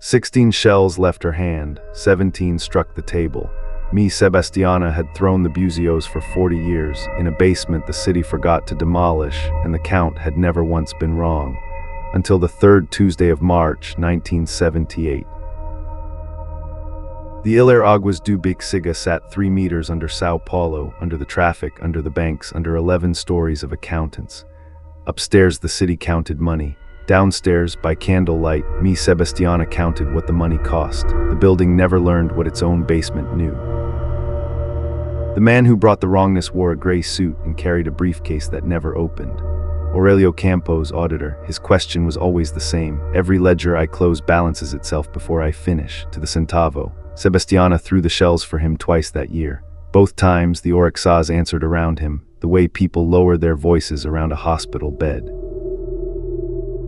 16 shells left her hand, 17 struck the table. Me, Sebastiana, had thrown the Buzios for 40 years, in a basement the city forgot to demolish, and the count had never once been wrong. Until the third Tuesday of March, 1978. The Ilê Águas do Bexiga sat 3 meters under São Paulo, under the traffic, under the banks, under 11 stories of accountants. Upstairs the city counted money. Downstairs, by candlelight, me, Sebastiana, counted what the money cost. The building never learned what its own basement knew. The man who brought the wrongness wore a gray suit and carried a briefcase that never opened. Aurélio Campos, auditor, his question was always the same. Every ledger I close balances itself before I finish, to the centavo. Sebastiana threw the shells for him twice that year. Both times, the Oryxas answered around him, the way people lower their voices around a hospital bed.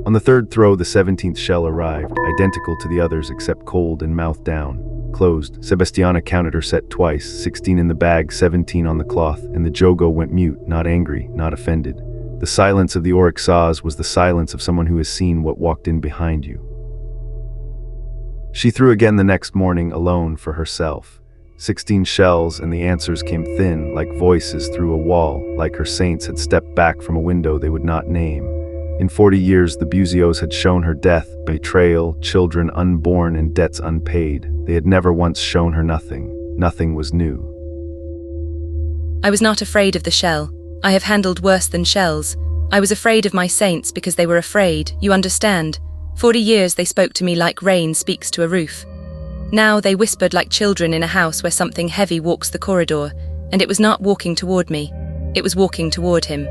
On the third throw, the 17th shell arrived, identical to the others except cold and mouth down. Closed, Sebastiana counted her set twice, 16 in the bag, 17 on the cloth, and the Jogo went mute, not angry, not offended. The silence of the Oryxas was the silence of someone who has seen what walked in behind you. She threw again the next morning, alone, for herself. 16 shells, and the answers came thin, like voices through a wall, like her saints had stepped back from a window they would not name. In 40 years, the Buzios had shown her death, betrayal, children unborn, and debts unpaid. They had never once shown her nothing. Nothing was new. I was not afraid of the shell. I have handled worse than shells. I was afraid of my saints because they were afraid, you understand. 40 years they spoke to me like rain speaks to a roof. Now they whispered like children in a house where something heavy walks the corridor, and it was not walking toward me. It was walking toward him.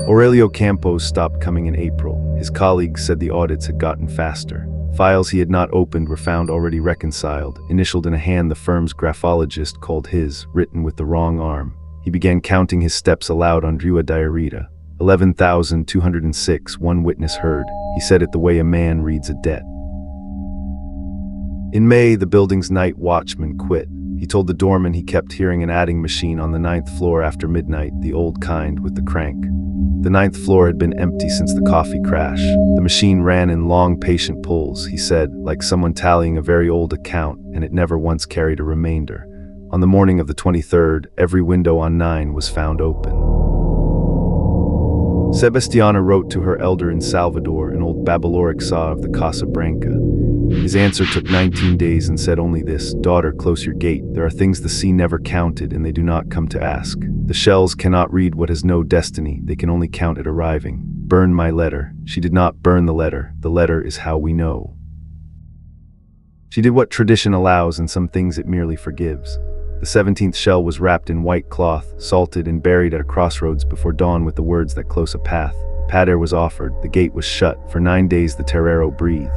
Aurélio Campos stopped coming in April. His colleagues said the audits had gotten faster. Files he had not opened were found already reconciled, initialed in a hand the firm's graphologist called his, written with the wrong arm. He began counting his steps aloud on Rua Diarita. 11,206, one witness heard. He said it the way a man reads a debt. In May, the building's night watchman quit. He told the doorman he kept hearing an adding machine on the 9th floor after midnight, the old kind with the crank. The 9th floor had been empty since the coffee crash. The machine ran in long, patient pulls, he said, like someone tallying a very old account, and it never once carried a remainder. On the morning of the 23rd, every window on 9 was found open. Sebastiana wrote to her elder in Salvador, an old Babaloric saw of the Casa Branca. His answer took 19 days and said only this: "Daughter, close your gate. There are things the sea never counted, and they do not come to ask. The shells cannot read what has no destiny, they can only count it arriving. Burn my letter." She did not burn the letter is how we know. She did what tradition allows, and some things it merely forgives. The 17th shell was wrapped in white cloth, salted and buried at a crossroads before dawn with the words that close a path. Pater was offered, the gate was shut. For 9 days the terreiro breathed.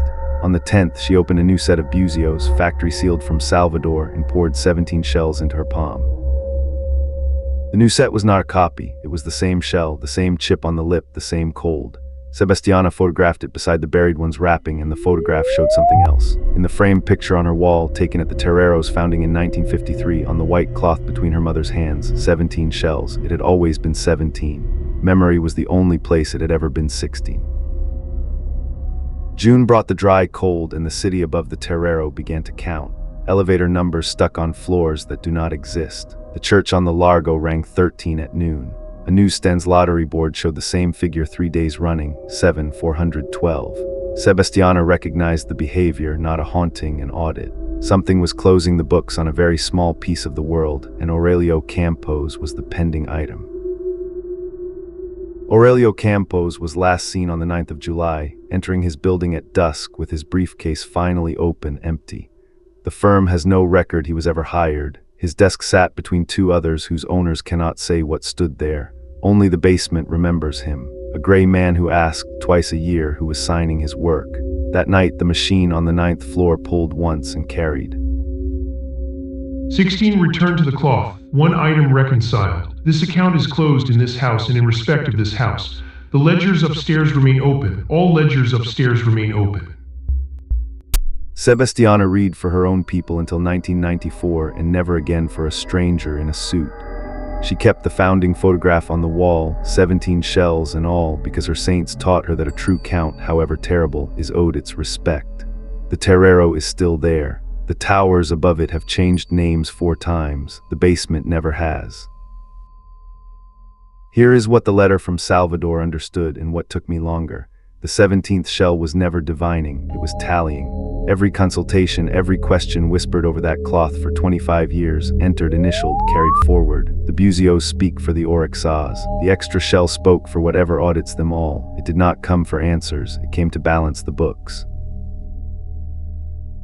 On the 10th, she opened a new set of Buzios, factory sealed from Salvador, and poured 17 shells into her palm. The new set was not a copy. It was the same shell, the same chip on the lip, the same cold. Sebastiana photographed it beside the buried one's wrapping, and the photograph showed something else. In the framed picture on her wall, taken at the terreiro's founding in 1953, on the white cloth between her mother's hands, 17 shells. It had always been 17. Memory was the only place it had ever been 16. June brought the dry cold, and the city above the terreiro began to count. Elevator numbers stuck on floors that do not exist. The church on the Largo rang 13 at noon. A newsstand's lottery board showed the same figure 3 days running, 7,412. Sebastiana recognized the behavior, not a haunting, an audit. Something was closing the books on a very small piece of the world, and Aurélio Campos was the pending item. Aurélio Campos was last seen on the 9th of July, entering his building at dusk with his briefcase finally open, empty. The firm has no record he was ever hired. His desk sat between 2 others whose owners cannot say what stood there. Only the basement remembers him, a gray man who asked twice a year who was signing his work. That night, the machine on the 9th floor pulled once and carried. 16 returned to the cloth, 1 item reconciled. This account is closed in this house and in respect of this house. The ledgers upstairs remain open. All ledgers upstairs remain open. Sebastiana read for her own people until 1994 and never again for a stranger in a suit. She kept the founding photograph on the wall, 17 shells and all, because her saints taught her that a true count, however terrible, is owed its respect. The terreiro is still there. The towers above it have changed names 4 times. The basement never has. Here is what the letter from Salvador understood and what took me longer. The 17th shell was never divining, it was tallying. Every consultation, every question whispered over that cloth for 25 years, entered, initialed, carried forward. The buzios speak for the auric saws. The extra shell spoke for whatever audits them all. It did not come for answers, it came to balance the books.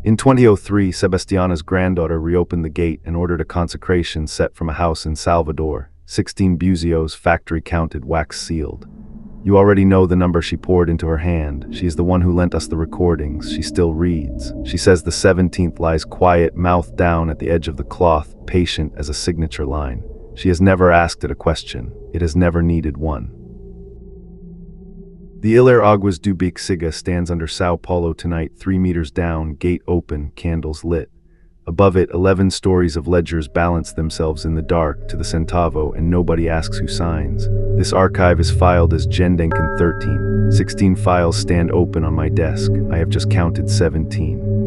In 2003, Sebastiana's granddaughter reopened the gate and ordered a consecration set from a house in Salvador. 16 buzios, factory counted, wax sealed. You already know the number she poured into her hand. She is the one who lent us the recordings. She still reads. She says the 17th lies quiet, mouth down at the edge of the cloth, patient as a signature line. She has never asked it a question. It has never needed one. The Ilê Águas do Bexiga stands under São Paulo tonight, 3 meters down, gate open, candles lit. Above it, 11 stories of ledgers balance themselves in the dark to the centavo, and nobody asks who signs. This archive is filed as Gendanken 13. 16 files stand open on my desk. I have just counted 17.